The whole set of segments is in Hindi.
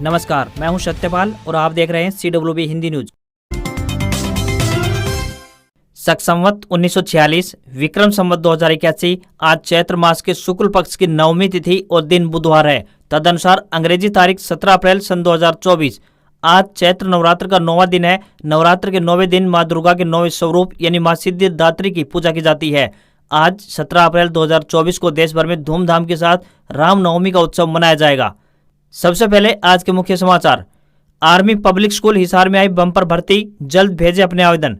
नमस्कार, मैं हूं सत्यपाल और आप देख रहे हैं CWB हिंदी न्यूज। शक संवत 1946 विक्रम संवत 2081 आज चैत्र मास के शुक्ल पक्ष की नवमी तिथि और दिन बुधवार है। तदनुसार अंग्रेजी तारीख 17 अप्रैल सन 2024 आज चैत्र नवरात्र का 9वां दिन है। नवरात्र के 9वें दिन मां दुर्गा के 9वें स्वरूप यानी मां सिद्धिदात्री की पूजा की जाती है। आज 17 अप्रैल 2024 को देश भर में धूमधाम के साथ रामनवमी का उत्सव मनाया जाएगा। सबसे पहले आज के मुख्य समाचार। आर्मी पब्लिक स्कूल हिसार में आई बम्पर भर्ती, जल्द भेजे अपने आवेदन।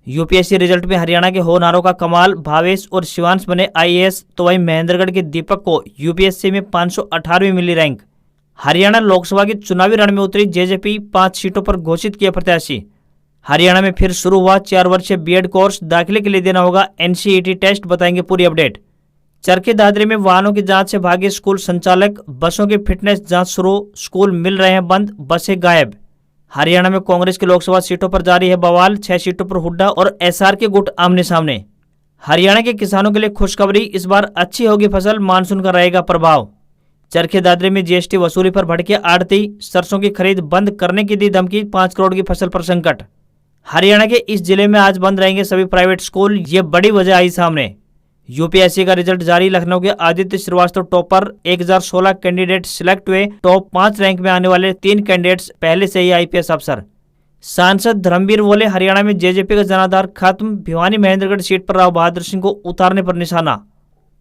यूपीएससी रिजल्ट में हरियाणा के होनहारों का कमाल, भावेश और शिवांश बने IAS, तो वहीं महेंद्रगढ़ के दीपक को यूपीएससी में 518वीं मिली रैंक। हरियाणा लोकसभा के चुनावी रण में उतरी जेजेपी, 5 सीटों पर घोषित किए प्रत्याशी। हरियाणा में फिर शुरू हुआ 4 वर्षीय बीएड कोर्स, दाखिले के लिए देना होगा NCET टेस्ट, बताएंगे पूरी अपडेट। चरखी दादरी में वाहनों की जांच से भागे स्कूल संचालक, बसों की फिटनेस जांच शुरू, स्कूल मिल रहे हैं बंद, बसें गायब। हरियाणा में कांग्रेस की लोकसभा सीटों पर जारी है बवाल, 6 सीटों पर हुड्डा और SR के गुट आमने सामने। हरियाणा के किसानों के लिए खुशखबरी, इस बार अच्छी होगी फसल, मानसून का रहेगा प्रभाव। चरखी दादरी में GST वसूली पर भड़के आड़ती, सरसों की खरीद बंद करने की दी धमकी, 5 करोड़ की फसल पर संकट। हरियाणा के इस जिले में आज बंद रहेंगे सभी प्राइवेट स्कूल, ये बड़ी वजह आई सामने। यूपीएससी का रिजल्ट जारी, लखनऊ के Aditya Srivastava topper, 1016 candidate select हुए। टॉप 5 रैंक में आने वाले 3 कैंडिडेट्स पहले से ही IPS अफसर। सांसद धर्मवीर बोले, हरियाणा में जेजेपी का जनाधार खत्म, भिवानी महेंद्रगढ़ सीट पर राव बहादुर सिंह को उतारने पर निशाना।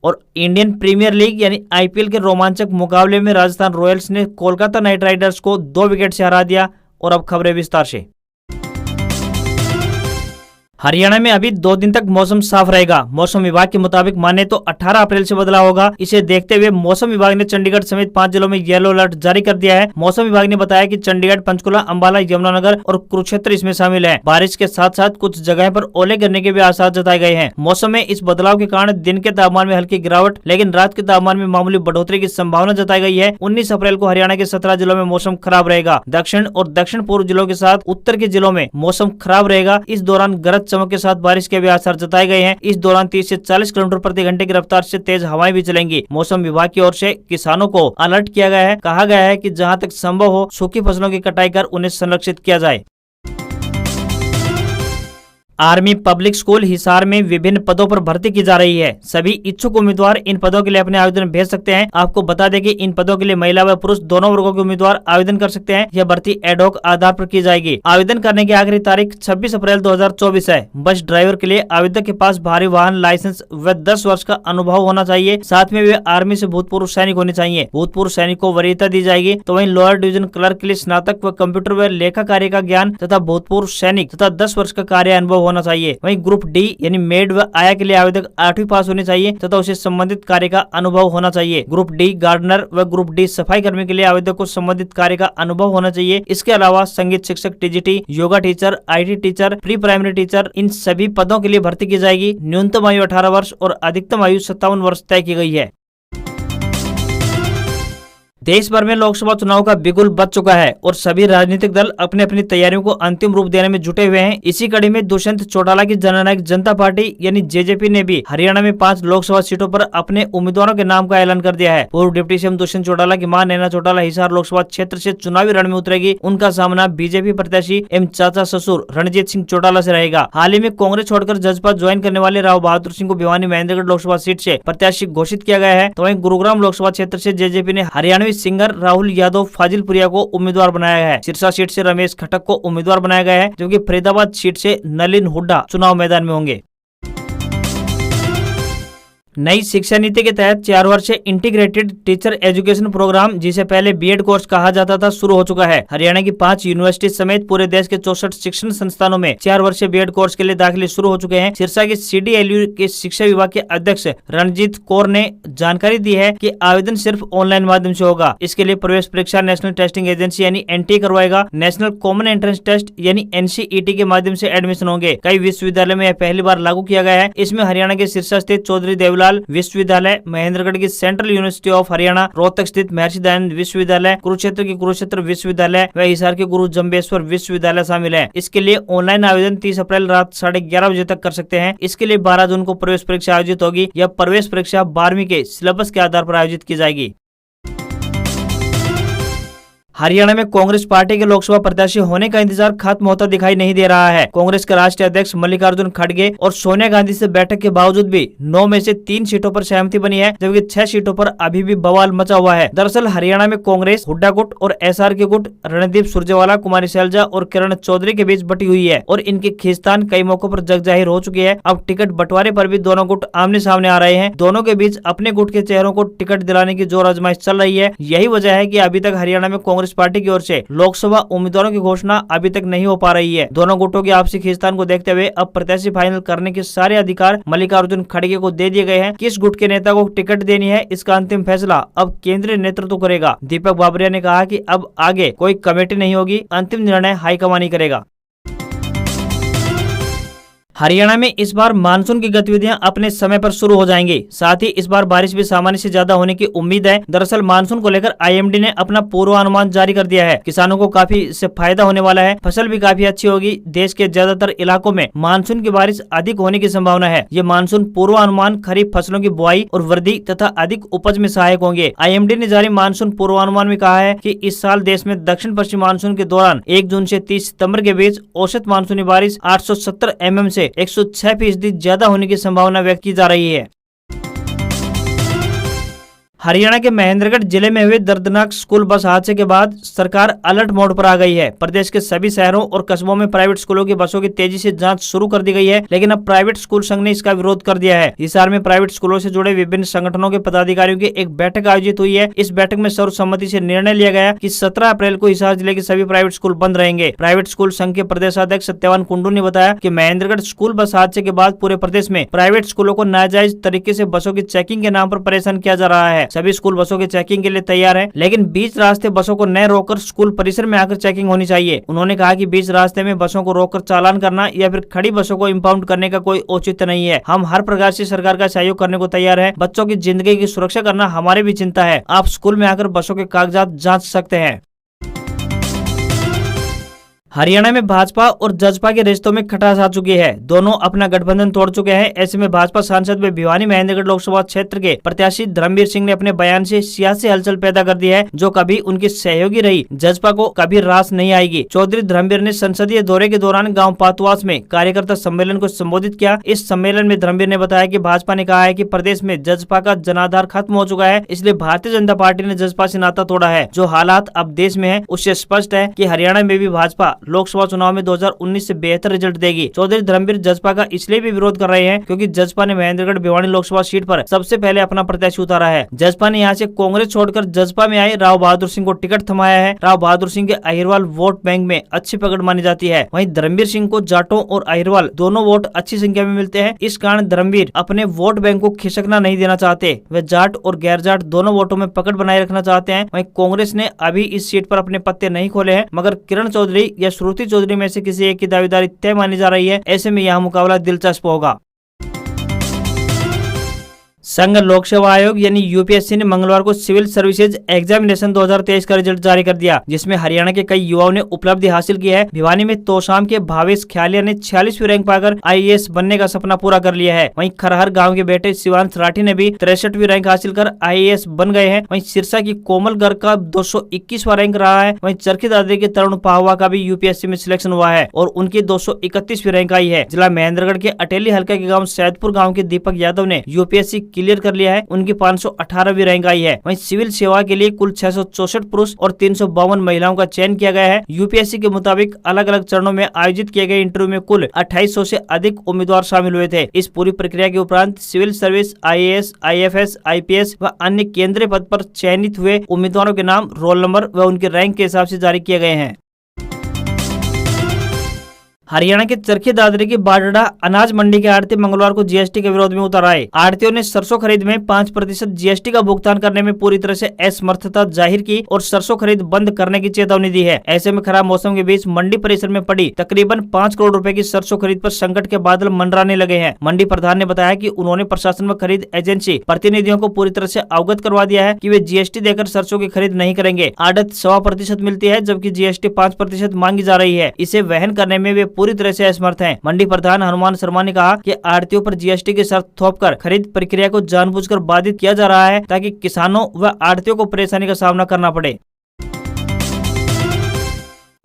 और इंडियन प्रीमियर लीग यानी IPL के रोमांचक मुकाबले में राजस्थान रॉयल्स ने कोलकाता नाइट राइडर्स को 2 विकेट से हरा दिया। और अब खबरें विस्तार से। हरियाणा में अभी 2 दिन तक मौसम साफ रहेगा। मौसम विभाग के मुताबिक माने तो 18 अप्रैल से बदलाव होगा। इसे देखते हुए मौसम विभाग ने चंडीगढ़ समेत 5 जिलों में येलो अलर्ट जारी कर दिया है। मौसम विभाग ने बताया कि चंडीगढ़, पंचकुला, अंबाला, यमुनानगर और कुरुक्षेत्र इसमें शामिल है। बारिश के साथ साथ कुछ जगह पर ओले गिरने के भी आसार जताए गए हैं। मौसम में इस बदलाव के कारण दिन के तापमान में हल्की गिरावट, लेकिन रात के तापमान में मामूली बढ़ोतरी की संभावना जताई गई है। 19 अप्रैल को हरियाणा के 17 जिलों में मौसम खराब रहेगा। दक्षिण और दक्षिण पूर्व जिलों के साथ उत्तर के जिलों में मौसम खराब रहेगा। इस दौरान गरज चमक के साथ बारिश के भी आसार जताए गए हैं। इस दौरान 30 से 40 किलोमीटर प्रति घंटे की रफ्तार से तेज हवाएं भी चलेंगी। मौसम विभाग की ओर से किसानों को अलर्ट किया गया है। कहा गया है कि जहां तक संभव हो सूखी फसलों की कटाई कर उन्हें संरक्षित किया जाए। आर्मी पब्लिक स्कूल हिसार में विभिन्न पदों पर भर्ती की जा रही है। सभी इच्छुक उम्मीदवार इन पदों के लिए अपने आवेदन भेज सकते हैं। आपको बता दें कि इन पदों के लिए महिला व पुरुष दोनों वर्गों के उम्मीदवार आवेदन कर सकते हैं। यह भर्ती एडहॉक आधार पर की जाएगी। आवेदन करने की आखिरी तारीख 26 अप्रैल 2024 है। बस ड्राइवर के लिए आवेदक के पास भारी वाहन लाइसेंस व 10 वर्ष का अनुभव होना चाहिए। साथ में वे आर्मी से भूतपूर्व सैनिक होने चाहिए। भूतपूर्व सैनिक को वरीयता दी जाएगी। तो वहीं लोअर डिवीजन क्लर्क के लिए स्नातक व कंप्यूटर व लेखा कार्य का ज्ञान तथा भूतपूर्व सैनिक तथा 10 वर्ष का कार्य अनुभव होना चाहिए। वहीं ग्रुप D यानी मेड व आया के लिए आवेदक 8वीं पास होनी चाहिए तथा उसे संबंधित कार्य का अनुभव होना चाहिए। ग्रुप D गार्डनर व ग्रुप D सफाई कर्मी के लिए आवेदक को संबंधित कार्य का अनुभव होना चाहिए। इसके अलावा संगीत शिक्षक, TGT, yoga teacher, IT teacher, pre primary teacher, इन सभी पदों के लिए भर्ती की जाएगी। न्यूनतम आयु 18 वर्ष और अधिकतम आयु 57 वर्ष तय की गई है। देश भर में लोकसभा चुनाव का बिगुल बज चुका है और सभी राजनीतिक दल अपनी अपनी तैयारियों को अंतिम रूप देने में जुटे हुए हैं। इसी कड़ी में दुष्यंत चौटाला की जननायक जनता पार्टी यानी जेजेपी ने भी हरियाणा में 5 लोकसभा सीटों पर अपने उम्मीदवारों के नाम का ऐलान कर दिया है। पूर्व डिप्टी सीएम दुष्यंत चौटाला की मां नैना चौटाला हिसार लोकसभा क्षेत्र से चुनावी रण में उतरेगी। उनका सामना बीजेपी प्रत्याशी एवं चाचा ससुर रणजीत सिंह चौटाला से रहेगा। हाल ही में कांग्रेस छोड़कर जसपा ज्वाइन करने वाले राव बहादुर सिंह को भिवानी महेंद्रगढ़ लोकसभा सीट से प्रत्याशी घोषित किया गया है। तो वहीं गुरुग्राम लोकसभा क्षेत्र से जेजेपी ने हरियाणवी सिंगर राहुल यादव फाजिलपुरिया को उम्मीदवार बनाया है। सिरसा सीट से रमेश खटक को उम्मीदवार बनाया गया है, जबकि फरीदाबाद सीट से नलिन हुड्डा चुनाव मैदान में होंगे। नई शिक्षा नीति के तहत 4 वर्षीय इंटीग्रेटेड टीचर एजुकेशन प्रोग्राम, जिसे पहले बीएड कोर्स कहा जाता था, शुरू हो चुका है। हरियाणा की 5 यूनिवर्सिटी समेत पूरे देश के 64 शिक्षण संस्थानों में 4 वर्षीय बीएड कोर्स के लिए दाखिले शुरू हो चुके हैं। सिरसा के CDLU के शिक्षा विभाग के अध्यक्ष रणजीत कौर ने जानकारी दी है कि आवेदन सिर्फ ऑनलाइन माध्यम से होगा। इसके लिए प्रवेश परीक्षा नेशनल टेस्टिंग एजेंसी यानी NTA करवाएगा। नेशनल कॉमन एंट्रेंस टेस्ट यानी NCET के माध्यम से एडमिशन होंगे। कई विश्वविद्यालय में यह पहली बार लागू किया गया है। इसमें हरियाणा के सिरसा स्थित चौधरी देवलाल विश्वविद्यालय, महेंद्रगढ़ की central university of Haryana, Rohtak स्थित महर्षि दयानंद विश्वविद्यालय, कुरुक्षेत्र की कुरुक्षेत्र विश्वविद्यालय व हिसार के गुरु जम्बेश्वर विश्वविद्यालय शामिल है। इसके लिए ऑनलाइन आवेदन 30 अप्रैल रात 11:30 बजे तक कर सकते हैं। इसके लिए 12 जून को प्रवेश परीक्षा आयोजित होगी। यह प्रवेश परीक्षा 12वीं के सिलेबस के आधार पर आयोजित की जाएगी। हरियाणा में कांग्रेस पार्टी के लोकसभा प्रत्याशी होने का इंतजार खत्म होता दिखाई नहीं दे रहा है। कांग्रेस के राष्ट्रीय अध्यक्ष मल्लिकार्जुन खड़गे और सोनिया गांधी से बैठक के बावजूद भी 9 में से 3 सीटों पर सहमति बनी है, जबकि 6 सीटों पर अभी भी बवाल मचा हुआ है। दरअसल हरियाणा में कांग्रेस हुड्डा गुट और एसआर के गुट रणदीप सुरजेवाला, कुमारी शैलजा और किरण चौधरी के बीच बटी हुई है और इनकी खींचतान कई मौकों पर जग जाहिर हो चुकी है। अब टिकट बंटवारे पर भी दोनों गुट आमने सामने आ रहे हैं। दोनों के बीच अपने गुट के चेहरों को टिकट दिलाने की जोर आजमाइश चल रही है। यही वजह है कि अभी तक हरियाणा में कांग्रेस पार्टी की ओर से लोकसभा उम्मीदवारों की घोषणा अभी तक नहीं हो पा रही है। दोनों गुटों की आपसी खींचतान को देखते हुए अब प्रत्याशी फाइनल करने के सारे अधिकार मल्लिकार्जुन खड़गे को दे दिए गए हैं। किस गुट के नेता को टिकट देनी है, इसका अंतिम फैसला अब केंद्रीय नेतृत्व करेगा। दीपक बाबरिया ने कहा कि अब आगे कोई कमेटी नहीं होगी, अंतिम निर्णय हाईकमान ही करेगा। हरियाणा में इस बार मानसून की गतिविधियां अपने समय पर शुरू हो जाएंगी। साथ ही इस बार बारिश भी सामान्य से ज्यादा होने की उम्मीद है। दरअसल मानसून को लेकर आईएमडी ने अपना पूर्वानुमान जारी कर दिया है। किसानों को काफी इससे फायदा होने वाला है। फसल भी काफी अच्छी होगी। देश के ज्यादातर इलाकों में मानसून की बारिश अधिक होने की संभावना है। ये मानसून पूर्वानुमान खरीफ फसलों की बुआई और वृद्धि तथा अधिक उपज में सहायक होंगे। आईएमडी ने जारी मानसून पूर्वानुमान में कहा है कि इस साल देश में दक्षिण पश्चिम मानसून के दौरान 1 जून से 30 सितंबर के बीच औसत मानसूनी बारिश 870 mm से 106% ज्यादा होने की संभावना व्यक्त की जा रही है। हरियाणा के महेंद्रगढ़ जिले में हुए दर्दनाक स्कूल बस हादसे के बाद सरकार अलर्ट मोड पर आ गई है। प्रदेश के सभी शहरों और कस्बों में प्राइवेट स्कूलों की बसों की तेजी से जांच शुरू कर दी गई है, लेकिन अब प्राइवेट स्कूल संघ ने इसका विरोध कर दिया है। हिसार में प्राइवेट स्कूलों से जुड़े विभिन्न संगठनों के पदाधिकारियों की एक बैठक आयोजित हुई है। इस बैठक में सर्वसम्मति से निर्णय लिया गया कि 17 अप्रैल को हिसार जिले के सभी प्राइवेट स्कूल बंद रहेंगे। प्राइवेट स्कूल संघ के प्रदेशाध्यक्ष सत्यवान कुंडू ने बताया कि महेंद्रगढ़ स्कूल बस हादसे के बाद पूरे प्रदेश में प्राइवेट स्कूलों को नाजायज तरीके से बसों की चेकिंग के नाम पर परेशान किया जा रहा है। सभी स्कूल बसों की चेकिंग के लिए तैयार है, लेकिन बीच रास्ते बसों को न रोककर स्कूल परिसर में आकर चेकिंग होनी चाहिए। उन्होंने कहा कि बीच रास्ते में बसों को रोककर चालान करना या फिर खड़ी बसों को इंपाउंड करने का कोई औचित्य नहीं है। हम हर प्रकार से सरकार का सहयोग करने को तैयार है। बच्चों की जिंदगी की सुरक्षा करना हमारी भी चिंता है। आप स्कूल में आकर बसों के कागजात जांच सकते हैं। हरियाणा में भाजपा और जजपा के रिश्तों में खटास आ चुकी है। दोनों अपना गठबंधन तोड़ चुके हैं। ऐसे में भाजपा सांसद व भिवानी महेंद्रगढ़ लोकसभा क्षेत्र के प्रत्याशी धर्मवीर सिंह ने अपने बयान से सियासी हलचल पैदा कर दी है। जो कभी उनकी सहयोगी रही जजपा को कभी रास नहीं आएगी। चौधरी धर्मवीर ने संसदीय दौरे के दौरान गाँव पातवास में कार्यकर्ता सम्मेलन को संबोधित किया। इस सम्मेलन में धर्मवीर ने बताया कि भाजपा ने कहा है कि प्रदेश में जजपा का जनाधार खत्म हो चुका है, इसलिए भारतीय जनता पार्टी ने जजपा से नाता तोड़ा है। जो हालात अब देश में है उससे स्पष्ट है कि हरियाणा में भी भाजपा लोकसभा चुनाव में 2019 से बेहतर रिजल्ट देगी। चौधरी धर्मवीर जजपा का इसलिए भी विरोध कर रहे हैं क्योंकि जजपा ने महेंद्रगढ़ भिवानी लोकसभा सीट पर सबसे पहले अपना प्रत्याशी उतारा है। जजपा ने यहां से कांग्रेस छोड़कर जजपा में आए राव बहादुर सिंह को टिकट थमाया है। राव बहादुर सिंह के अहिरवाल वोट बैंक में अच्छी पकड़ मानी जाती है। वहीं धर्मवीर सिंह को जाटों और अहिरवाल दोनों वोट अच्छी संख्या में मिलते हैं। इस कारण धर्मवीर अपने वोट बैंक को खिसकना नहीं देना चाहते। वे जाट और गैर जाट दोनों वोटों में पकड़ बनाए रखना चाहते हैं। वहीं कांग्रेस ने अभी इस सीट पर अपने पत्ते नहीं खोले हैं, मगर किरण चौधरी या श्रुति चौधरी में से किसी एक की दावेदारी तय मानी जा रही है। ऐसे में यह मुकाबला दिलचस्प होगा। संघ लोक सेवा आयोग यानी यूपीएससी ने मंगलवार को सिविल सर्विसेज एग्जामिनेशन 2023 का रिजल्ट जारी कर दिया, जिसमें हरियाणा के कई युवाओं ने उपलब्धि हासिल की है। भिवानी में तोशाम के भावेश ख्यालिया ने 46वीं रैंक पाकर आईएएस बनने का सपना पूरा कर लिया है। वहीं खरहर गांव के बेटे शिवांश राठी ने भी 63वीं रैंक हासिल कर आईएएस बन गए हैं। वहीं सिरसा की कोमल गर्ग का 221वां रैंक रहा है। वहीं चरखी दादरी के तरुण पाहवा का भी यूपीएससी में सिलेक्शन हुआ है और उनकी 231वीं रैंक आई है। जिला महेंद्रगढ़ के अटेली हल्का के गाँव सैदपुर गाँव के दीपक यादव ने यूपीएससी क्लियर कर लिया है। उनकी 518वीं रैंक आई है। वहीं सिविल सेवा के लिए कुल 664 पुरुष और 352 महिलाओं का चयन किया गया है। यूपीएससी के मुताबिक अलग अलग चरणों में आयोजित किए गए इंटरव्यू में कुल 2800 से अधिक उम्मीदवार शामिल हुए थे। इस पूरी प्रक्रिया के उपरांत civil service, IAS, IFS, IPS व अन्य केंद्रीय पद पर चयनित हुए उम्मीदवारों के नाम, रोल नंबर व उनके रैंक के हिसाब से जारी किए गए हैं। हरियाणा के चरखी दादरी की बाडड़ा अनाज मंडी के आड़ती मंगलवार को जीएसटी के विरोध में उतर आए। आड़तियों ने सरसों खरीद में 5% जीएसटी का भुगतान करने में पूरी तरह से असमर्थता जाहिर की और सरसों खरीद बंद करने की चेतावनी दी है। ऐसे में खराब मौसम के बीच मंडी परिसर में पड़ी तकरीबन 5 करोड़ रुपए की सरसों खरीद पर संकट के बादल मंडराने लगे हैं। मंडी प्रधान ने बताया कि उन्होंने प्रशासन व खरीद एजेंसी प्रतिनिधियों को पूरी तरह से अवगत करवा दिया है कि वे जीएसटी देकर सरसों की खरीद नहीं करेंगे। आड़त 1.25% मिलती है, जबकि जीएसटी 5% मांगी जा रही है। इसे वहन करने में वे पूरी तरह से असमर्थ हैं। मंडी प्रधान हनुमान शर्मा ने कहा कि आड़तियों पर जीएसटी की शर्त थोपकर खरीद प्रक्रिया को जानबूझकर बाधित किया जा रहा है ताकि किसानों व आड़तियों को परेशानी का सामना करना पड़े।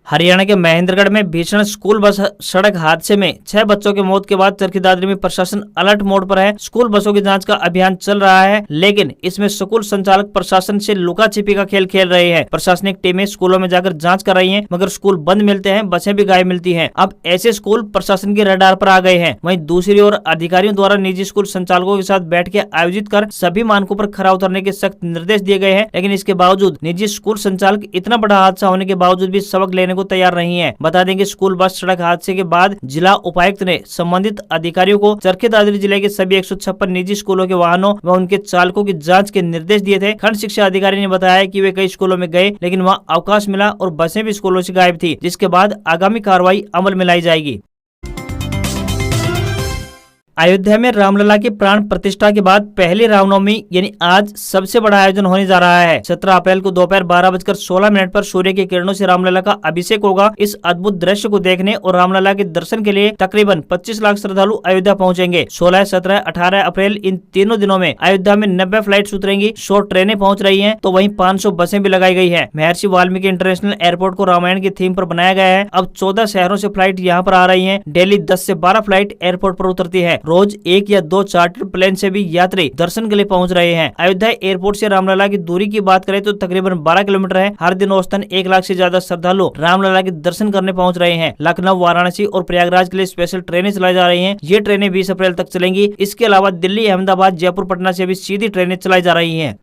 हरियाणा के महेंद्रगढ़ में भीषण स्कूल बस सड़क हादसे में 6 बच्चों की मौत के बाद चरखी दादरी में प्रशासन अलर्ट मोड पर है। स्कूल बसों की जांच का अभियान चल रहा है, लेकिन इसमें स्कूल संचालक प्रशासन से लुका छिपी का खेल खेल रहे हैं। प्रशासनिक टीमें स्कूलों में जाकर जांच कर रही हैं, मगर स्कूल बंद मिलते हैं, बसें भी गायब मिलती हैं। अब ऐसे स्कूल प्रशासन के रडार पर आ गए हैं। वहीं दूसरी ओर अधिकारियों द्वारा निजी स्कूल संचालकों के साथ बैठकें आयोजित कर सभी मानकों पर खरा उतरने के सख्त निर्देश दिए गए हैं, लेकिन इसके बावजूद निजी स्कूल संचालक इतना बड़ा हादसा होने के बावजूद भी सबक लेने को तैयार नहीं है। बता दें कि स्कूल बस सड़क हादसे के बाद जिला उपायुक्त ने संबंधित अधिकारियों को चरखी दादरी जिले के सभी 156 निजी स्कूलों के वाहनों व उनके चालकों की जांच के निर्देश दिए थे। खंड शिक्षा अधिकारी ने बताया कि वे कई स्कूलों में गए, लेकिन वहां अवकाश मिला और बसें भी स्कूलों से गायब थी, जिसके बाद आगामी कार्रवाई अमल में लाई जाएगी। अयोध्या में रामलला की प्राण प्रतिष्ठा के बाद पहली रामनवमी यानी आज सबसे बड़ा आयोजन होने जा रहा है। 17 अप्रैल को दोपहर 12:16 पर सूर्य की किरणों से रामलला का अभिषेक होगा। इस अद्भुत दृश्य को देखने और रामलला के दर्शन के लिए तकरीबन 25 लाख श्रद्धालु अयोध्या पहुंचेंगे। 16, 17, 18 अप्रैल इन तीनों दिनों में अयोध्या में 90 फ्लाइट उतरेंगी, 100 ट्रेनें पहुँच रही है, तो वहीं 500 बसें भी लगाई गई है। महर्षि वाल्मीकि इंटरनेशनल एयरपोर्ट को रामायण की थीम पर बनाया गया है। अब 14 शहरों से फ्लाइट यहाँ पर आ रही है। डेली 10 से 12 फ्लाइट एयरपोर्ट पर उतरती है। रोज 1 या 2 चार्टर प्लेन से भी यात्री दर्शन के लिए पहुंच रहे हैं। अयोध्या एयरपोर्ट से रामलला की दूरी की बात करें तो तकरीबन 12 किलोमीटर है। हर दिन औसतन 1 लाख से ज्यादा श्रद्धालु रामलला के दर्शन करने पहुंच रहे हैं। लखनऊ, वाराणसी और प्रयागराज के लिए स्पेशल ट्रेनें चलाई जा रही हैं। ये ट्रेनें 20 अप्रैल तक चलेंगी। इसके अलावा दिल्ली, अहमदाबाद, जयपुर, पटना से भी सीधी ट्रेनें चलाई जा रही हैं।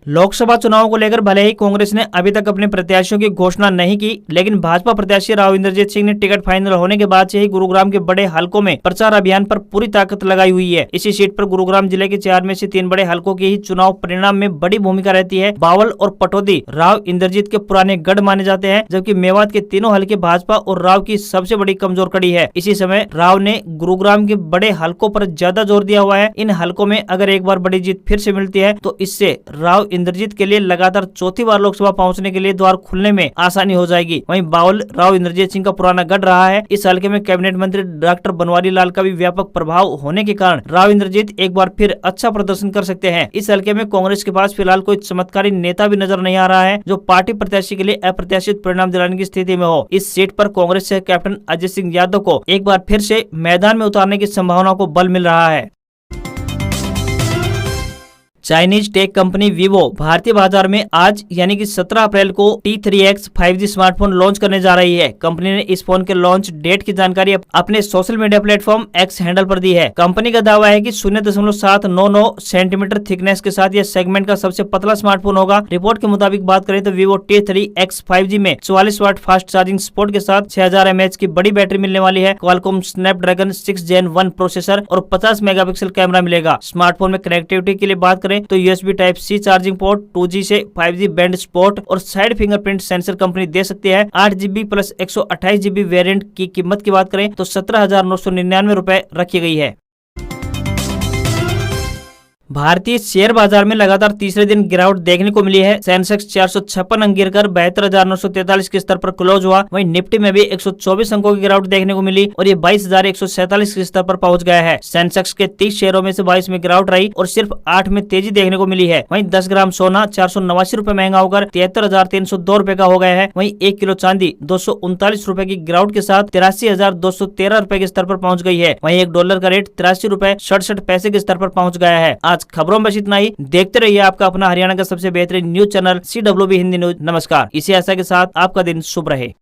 लोकसभा चुनाव को लेकर भले ही कांग्रेस ने अभी तक अपने प्रत्याशियों की घोषणा नहीं की, लेकिन भाजपा प्रत्याशी राव इंद्रजीत सिंह ने टिकट फाइनल होने के बाद से ही गुरुग्राम के बड़े हलकों में प्रचार अभियान पर पूरी ताकत लगाई हुई है। इसी सीट पर गुरुग्राम जिले के 4 में से 3 बड़े हलकों की ही चुनाव परिणाम में बड़ी भूमिका रहती है। बावल और पटौदी राव इंद्रजीत के पुराने गढ़ माने जाते हैं, जबकि मेवात के तीनों हलके भाजपा और राव की सबसे बड़ी कमजोर कड़ी है। इसी समय राव ने गुरुग्राम के बड़े हलकों पर ज्यादा जोर दिया हुआ है। इन हलकों में अगर एक बार बड़ी जीत फिर से मिलती है तो इससे राव इंद्रजीत के लिए लगातार चौथी बार लोकसभा पहुंचने के लिए द्वार खुलने में आसानी हो जाएगी। वहीं बावल राव इंद्रजीत सिंह का पुराना गढ़ रहा है। इस हलके में कैबिनेट मंत्री डॉक्टर बनवारी लाल का भी व्यापक प्रभाव होने के कारण राव इंद्रजीत एक बार फिर अच्छा प्रदर्शन कर सकते हैं। इस हलके में कांग्रेस के पास फिलहाल कोई चमत्कारी नेता भी नजर नहीं आ रहा है जो पार्टी प्रत्याशी के लिए अप्रत्याशित परिणाम दिलाने की स्थिति में हो। इस सीट पर कांग्रेस से कैप्टन अजय सिंह यादव को एक बार फिर से मैदान में उतारने की संभावना को बल मिल रहा है। चाइनीज टेक कंपनी वीवो भारतीय बाजार में आज यानी कि 17 अप्रैल को T3X 5G स्मार्टफोन लॉन्च करने जा रही है। कंपनी ने इस फोन के लॉन्च डेट की जानकारी अपने social media platform X handle पर दी है। कंपनी का दावा है कि 0.799 सेंटीमीटर थिकनेस के साथ यह सेगमेंट का सबसे पतला स्मार्टफोन होगा। रिपोर्ट के मुताबिक बात करें तो वीवो T3X 5G में 44 वाट फास्ट चार्जिंग सपोर्ट के साथ 6000 mAh की बड़ी बैटरी मिलने वाली है। क्वालकॉम स्नैपड्रैगन 6 Gen 1 प्रोसेसर और 50 मेगापिक्सल कैमरा मिलेगा। स्मार्टफोन में कनेक्टिविटी के लिए बात करें तो USB Type-C charging port, 2G से 5G बैंड सपोर्ट और साइड फिंगरप्रिंट सेंसर कंपनी दे सकती है। 8GB प्लस 128GB वेरिएंट की कीमत की बात करें तो 17,999 रुपए रखी गई है। भारतीय शेयर बाजार में लगातार तीसरे दिन गिरावट देखने को मिली है। सेंसेक्स 456 अंक गिरकर 72,943 के स्तर पर क्लोज हुआ। वहीं निफ्टी में भी 124 अंकों की गिरावट देखने को मिली और ये 22,147 के स्तर पर पहुंच गया है। सेंसेक्स के 30 शेयरों में से 22 में गिरावट रही और सिर्फ 8 में तेजी देखने को मिली है। वहीं 10 ग्राम सोना 489 रुपए महंगा होकर 73,302 रुपए का हो गया है। वहीं 1 किलो चांदी 239 रुपए की गिरावट के साथ 83,213 रुपए के स्तर पर पहुंच गई है। वहीं $1 का रेट 83 रुपए 67 पैसे के स्तर पर पहुंच गया है। आज खबरों में बस इतना ही। देखते रहिए आपका अपना हरियाणा का सबसे बेहतरीन news channel CWB Hindi news. नमस्कार। इसी आशा के साथ आपका दिन शुभ रहे।